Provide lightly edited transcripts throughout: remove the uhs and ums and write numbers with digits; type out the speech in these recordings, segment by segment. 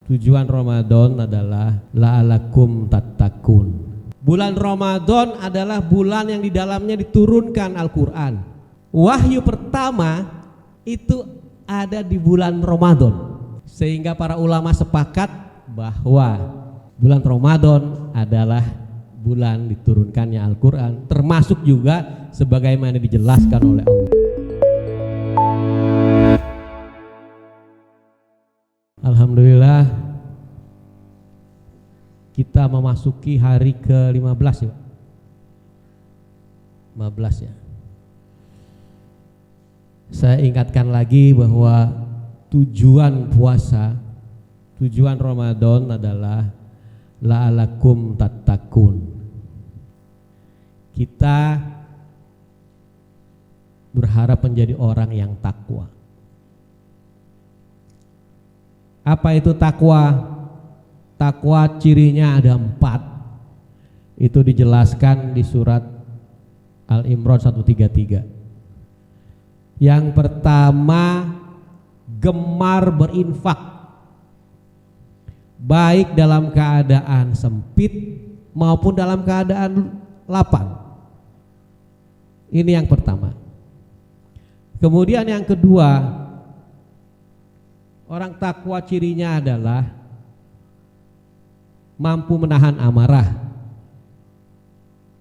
Tujuan Ramadan adalah la'alakum tattaqun. Bulan Ramadan adalah bulan yang di dalamnya diturunkan Al-Quran. Wahyu pertama itu ada di bulan Ramadan, sehingga para ulama sepakat bahwa bulan Ramadan adalah bulan diturunkannya Al-Quran, termasuk juga sebagaimana dijelaskan oleh Allah. Alhamdulillah kita memasuki hari ke-15 ya, 15 ya. Saya ingatkan lagi bahwa tujuan puasa, tujuan Ramadan adalah la'alakum tattaqun. Kita berharap menjadi orang yang takwa. Apa itu takwa? Takwa cirinya ada 4. Itu dijelaskan di surat Al-Imran 133. Yang pertama, gemar berinfak, baik dalam keadaan sempit maupun dalam keadaan lapang. Ini yang pertama. Kemudian yang kedua, orang takwa cirinya adalah mampu menahan amarah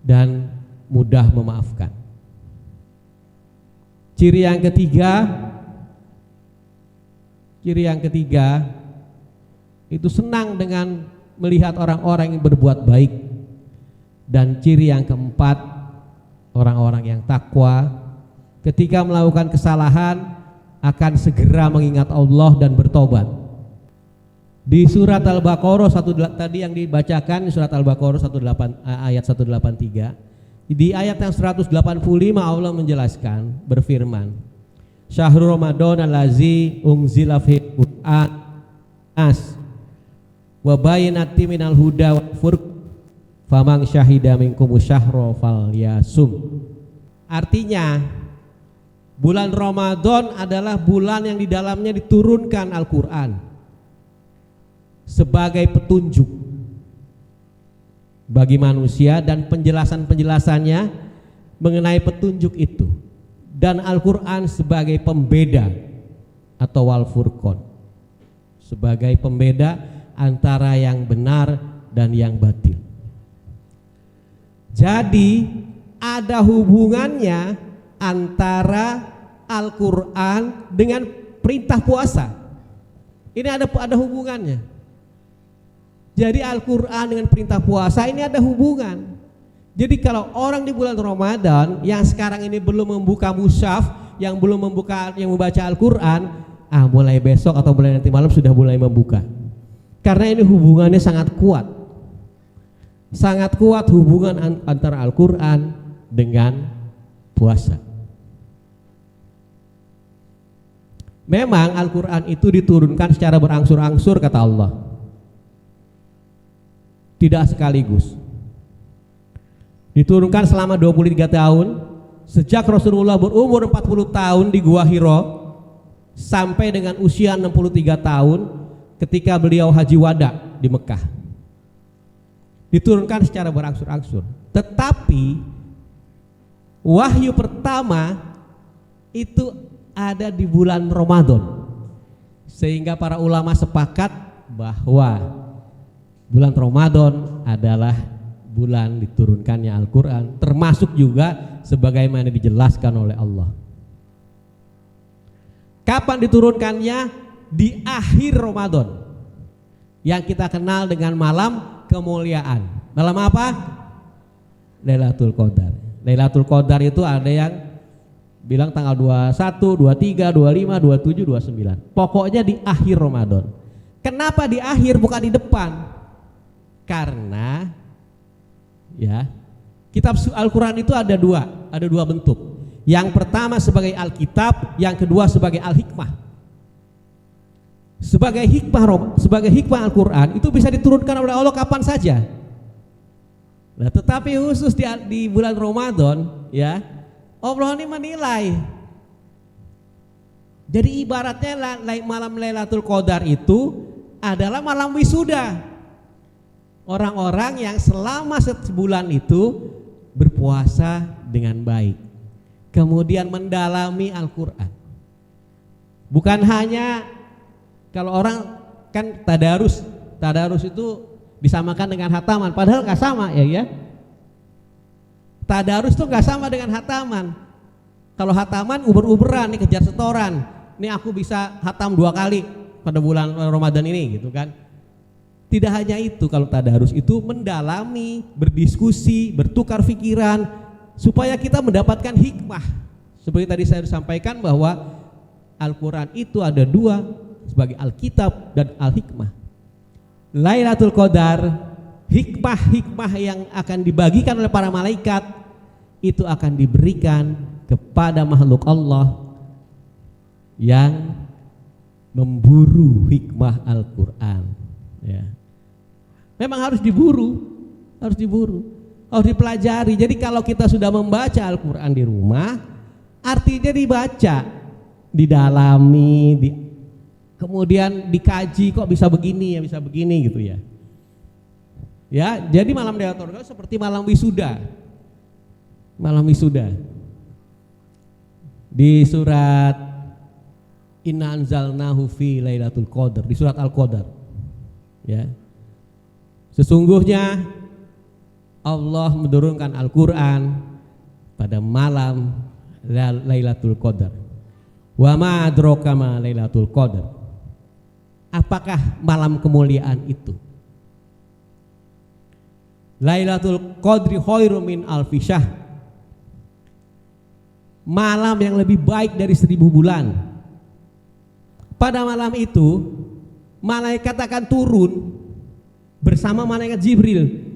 dan mudah memaafkan. Ciri yang ketiga itu senang dengan melihat orang-orang yang berbuat baik. Dan ciri yang keempat, orang-orang yang takwa ketika melakukan kesalahan akan segera mengingat Allah dan bertobat. Di surat Al-Baqarah tadi yang dibacakan, surat Al-Baqarah ayat 183, di ayat yang 185 Allah menjelaskan, berfirman, Syahrul Ramadan allazi unzila fihi Qur'an as wa bayyinatin minal huda wal furqan faman syahida minkum syahra falyasum. Artinya, bulan Ramadan adalah bulan yang di dalamnya diturunkan Al-Quran sebagai petunjuk bagi manusia dan penjelasan-penjelasannya mengenai petunjuk itu, dan Al-Quran sebagai pembeda atau wal furqan, sebagai pembeda antara yang benar dan yang batil. Jadi ada hubungannya antara Al-Quran dengan perintah puasa. Ini ada hubungannya. Jadi Al-Quran dengan perintah puasa ini ada hubungan. Jadi kalau orang di bulan Ramadan yang sekarang ini belum membuka mushaf, yang belum membaca Al-Quran, mulai besok atau mulai nanti malam sudah mulai membuka. Karena ini hubungannya sangat kuat. Sangat kuat hubungan antara Al-Quran dengan puasa. Memang Al-Quran itu diturunkan secara berangsur-angsur kata Allah, tidak sekaligus. Diturunkan selama 23 tahun, sejak Rasulullah berumur 40 tahun di Gua Hira sampai dengan usia 63 tahun ketika beliau haji wada di Mekah. Diturunkan secara berangsur-angsur. Tetapi wahyu pertama itu ada di bulan Ramadan, sehingga para ulama sepakat bahwa bulan Ramadan adalah bulan diturunkannya Al-Quran, termasuk juga sebagaimana dijelaskan oleh Allah. Kapan diturunkannya? Di akhir Ramadan, yang kita kenal dengan malam kemuliaan. Malam apa? Lailatul Qadar. Lailatul Qadar itu ada yang bilang tanggal 21, 23, 25, 27, 29. Pokoknya di akhir Ramadan. Kenapa di akhir bukan di depan? Karena ya, kitab Al-Quran itu ada dua bentuk. Yang pertama sebagai Alkitab, yang kedua sebagai Al-Hikmah. Sebagai hikmah Al-Quran itu bisa diturunkan oleh Allah kapan saja. Nah, tetapi khusus di bulan Ramadan, ya, Allah ini menilai. Jadi ibaratnya malam Lailatul Qadar itu adalah malam wisuda. Orang-orang yang selama sebulan itu berpuasa dengan baik, kemudian mendalami Al-Quran. Bukan hanya kalau orang kan tadarus itu disamakan dengan hataman, padahal nggak sama ya. Tadarus itu nggak sama dengan hataman. Kalau hataman uber-uberan nih, kejar setoran. Nih aku bisa hatam 2 kali pada bulan Ramadan ini gitu kan. Tidak hanya itu, kalau tadarus itu mendalami, berdiskusi, bertukar pikiran supaya kita mendapatkan hikmah. Seperti tadi saya sampaikan bahwa Al-Quran itu ada 2 sebagai Alkitab dan Al-Hikmah. Lailatul Qadar, hikmah-hikmah yang akan dibagikan oleh para malaikat itu akan diberikan kepada makhluk Allah yang memburu hikmah Al-Quran ya. Memang harus diburu, harus dipelajari. Jadi kalau kita sudah membaca Al-Quran di rumah, artinya dibaca, didalami, kemudian dikaji, kok bisa begini ya, bisa begini gitu ya. Ya, jadi malam Lailatul Qadar seperti malam wisuda. Malam wisuda. Di surat Inna anzalnahu fi Lailatul Qadar, di surat Al-Qadar. Ya. Sesungguhnya Allah menurunkan Al-Qur'an pada malam Lailatul Qadar. Wa ma adraka ma Lailatul Qadar. Apakah malam kemuliaan itu? Lailatul Qadri khairum min alfi syahr. Malam yang lebih baik dari 1000 bulan. Pada malam itu malaikat akan turun bersama malaikat Jibril.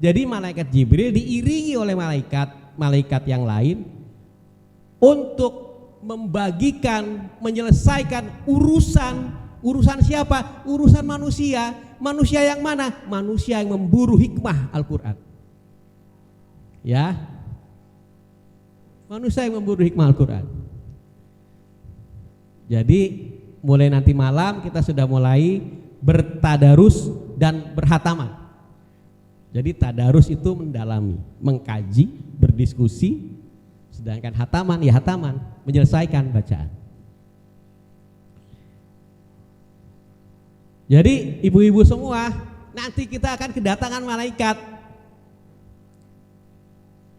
Jadi malaikat Jibril diiringi oleh malaikat yang lain untuk membagikan, menyelesaikan urusan siapa? Urusan manusia. Manusia yang mana? Manusia yang memburu hikmah Al-Quran. Ya, manusia yang memburu hikmah Al-Quran. Jadi mulai nanti malam kita sudah mulai bertadarus dan berhataman. Jadi tadarus itu mendalami, mengkaji, berdiskusi, sedangkan hataman ya hataman, menyelesaikan bacaan. Jadi ibu-ibu semua, nanti kita akan kedatangan malaikat.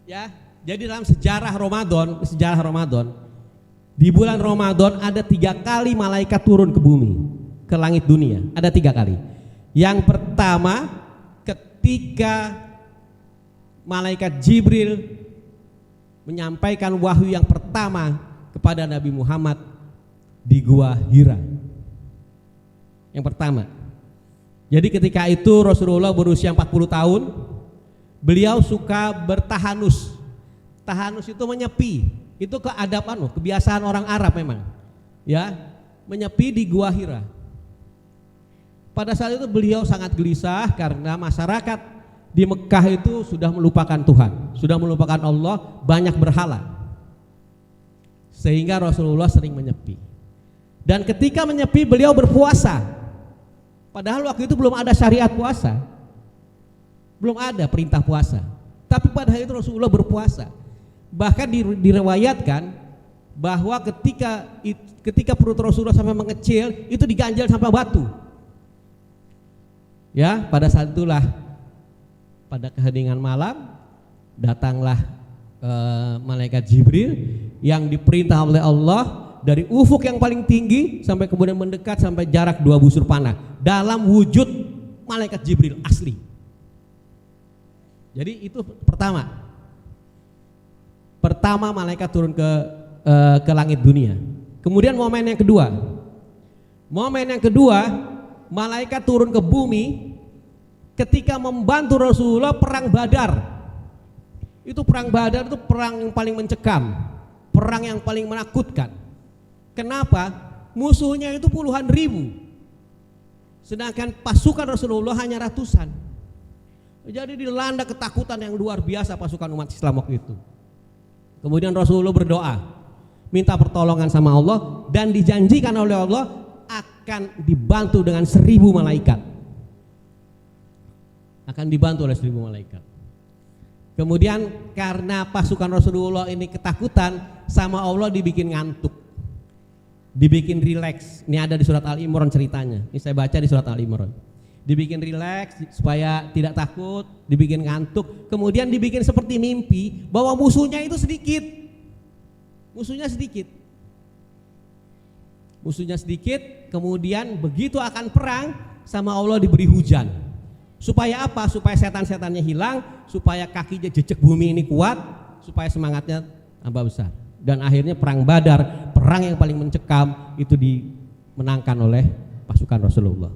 Ya, jadi dalam sejarah Ramadan, di bulan Ramadan ada 3 kali malaikat turun ke bumi, ke langit dunia, ada 3 kali. Yang pertama ketika malaikat Jibril menyampaikan wahyu yang pertama kepada Nabi Muhammad di Gua Hira. Yang pertama. Jadi ketika itu Rasulullah berusia 40 tahun, beliau suka bertahanus. Tahanus itu menyepi. Itu kebiasaan orang Arab memang. Ya, menyepi di Gua Hira. Pada saat itu beliau sangat gelisah karena masyarakat di Mekah itu sudah melupakan Tuhan, sudah melupakan Allah, banyak berhala. Sehingga Rasulullah sering menyepi. Dan ketika menyepi beliau berpuasa. Padahal waktu itu belum ada syariat puasa, belum ada perintah puasa. Tapi pada hari itu Rasulullah berpuasa. Bahkan diriwayatkan bahwa ketika perut Rasulullah sampai mengecil, itu diganjal sampai batu. Ya, pada saat itulah pada keheningan malam datanglah malaikat Jibril yang diperintah oleh Allah dari ufuk yang paling tinggi sampai kemudian mendekat sampai jarak 2 busur panah dalam wujud malaikat Jibril asli. Jadi itu pertama malaikat turun ke langit dunia. Kemudian momen yang kedua malaikat turun ke bumi ketika membantu Rasulullah perang Badar. Itu perang Badar itu perang yang paling mencekam, perang yang paling menakutkan. Kenapa? Musuhnya itu puluhan ribu, sedangkan pasukan Rasulullah hanya ratusan. Jadi dilanda ketakutan yang luar biasa pasukan umat Islam waktu itu. Kemudian Rasulullah berdoa, minta pertolongan sama Allah, dan dijanjikan oleh Allah akan dibantu dengan 1000 malaikat. Akan dibantu oleh 1000 malaikat. Kemudian karena pasukan Rasulullah ini ketakutan, sama Allah dibikin ngantuk, dibikin rileks. Ini ada di surat Al-Imran ceritanya. Ini saya baca di surat Al-Imran. Dibikin rileks supaya tidak takut, dibikin ngantuk, kemudian dibikin seperti mimpi bahwa musuhnya itu sedikit. Musuhnya sedikit. Musuhnya sedikit, kemudian begitu akan perang sama Allah diberi hujan. Supaya apa? Supaya setan-setannya hilang, supaya kakinya jejak bumi ini kuat, supaya semangatnya tambah besar. Dan akhirnya perang Badar, perang yang paling mencekam, itu dimenangkan oleh pasukan Rasulullah.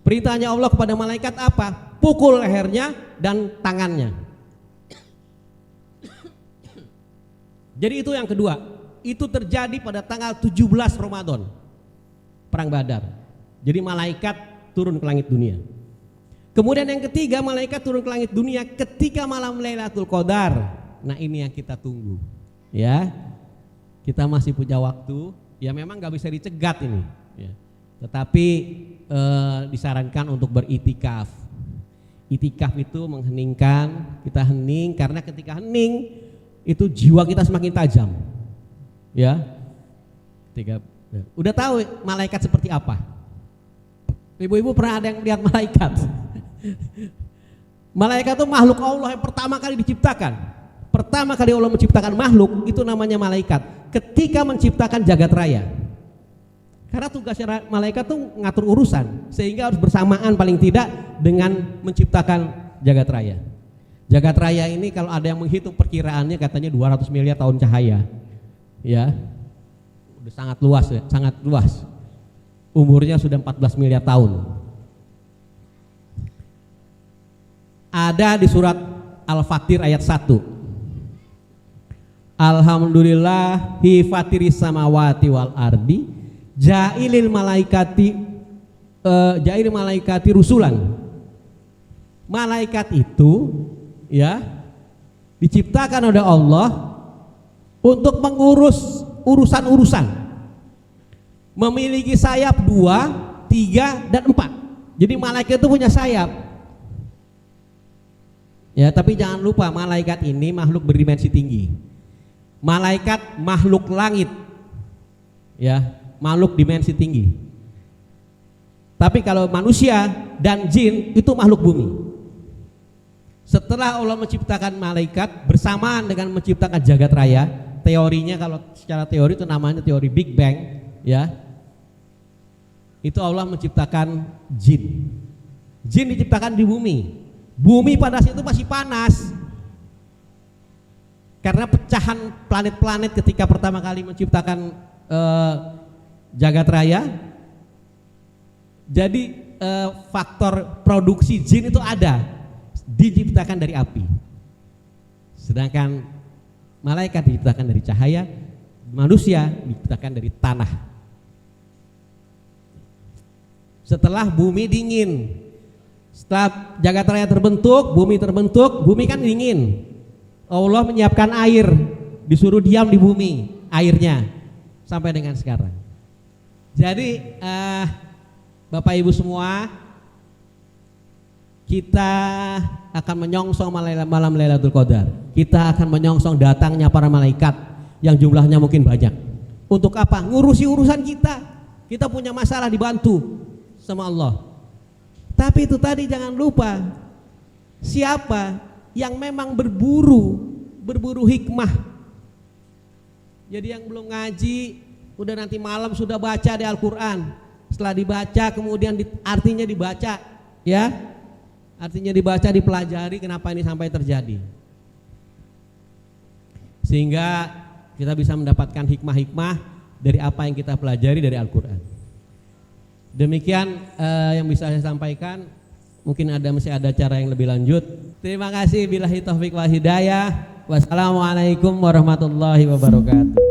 Perintahnya Allah kepada malaikat apa? Pukul lehernya dan tangannya. Jadi itu yang kedua. Itu terjadi pada tanggal 17 Ramadan, perang Badar. Jadi malaikat turun ke langit dunia. Kemudian yang ketiga, malaikat turun ke langit dunia ketika malam Lailatul Qadar. Nah ini yang kita tunggu, ya. Kita masih punya waktu. Ya memang nggak bisa dicegat ini, ya. Tetapi disarankan untuk beritikaf. Itikaf itu mengheningkan, kita hening, karena ketika hening itu jiwa kita semakin tajam, ya. Udah tahu malaikat seperti apa? Ibu-ibu pernah ada yang lihat malaikat? Malaikat itu makhluk Allah yang pertama kali diciptakan. Pertama kali Allah menciptakan makhluk itu namanya malaikat. Ketika menciptakan jagat raya, karena tugasnya malaikat itu ngatur urusan, sehingga harus bersamaan paling tidak dengan menciptakan jagat raya. Jagat raya ini kalau ada yang menghitung perkiraannya katanya 200 miliar tahun cahaya, ya, udah sangat luas, ya, sangat luas. Umurnya sudah 14 miliar tahun. Ada di surat Al-Fatir ayat 1. Alhamdulillahi fatiris samawati wal ardi ja'ilil malaikati rusulan. Malaikat itu, ya, diciptakan oleh Allah untuk mengurus urusan-urusan. Memiliki sayap 2, 3, dan 4. Jadi malaikat itu punya sayap. Ya, tapi jangan lupa malaikat ini makhluk berdimensi tinggi. Malaikat makhluk langit, ya, makhluk dimensi tinggi. Tapi kalau manusia dan jin itu makhluk bumi. Setelah Allah menciptakan malaikat bersamaan dengan menciptakan jagat raya, teorinya kalau secara teori itu namanya teori Big Bang, ya. Itu Allah menciptakan jin. Jin diciptakan di bumi. Bumi pada saat itu masih panas karena pecahan planet-planet ketika pertama kali menciptakan jagat raya. Jadi faktor produksi jin itu ada, diciptakan dari api. Sedangkan malaikat diciptakan dari cahaya, manusia diciptakan dari tanah. Setelah bumi dingin, setelah jagat raya terbentuk, bumi kan dingin. Allah menyiapkan air, disuruh diam di bumi airnya sampai dengan sekarang. Jadi Bapak Ibu semua, kita akan menyongsong malam Lailatul Qadar. Kita akan menyongsong datangnya para malaikat yang jumlahnya mungkin banyak. Untuk apa? Ngurusi urusan kita. Kita punya masalah dibantu sama Allah. Tapi itu tadi jangan lupa, siapa yang memang berburu hikmah. Jadi yang belum ngaji, udah nanti malam sudah baca di Al-Quran. Setelah dibaca kemudian artinya dibaca, ya, artinya dibaca, dipelajari kenapa ini sampai terjadi, sehingga kita bisa mendapatkan hikmah-hikmah dari apa yang kita pelajari dari Al-Quran. Demikian yang bisa saya sampaikan. Mungkin masih ada cara yang lebih lanjut. Terima kasih. Billahi taufik wal hidayah. Wassalamualaikum warahmatullahi wabarakatuh.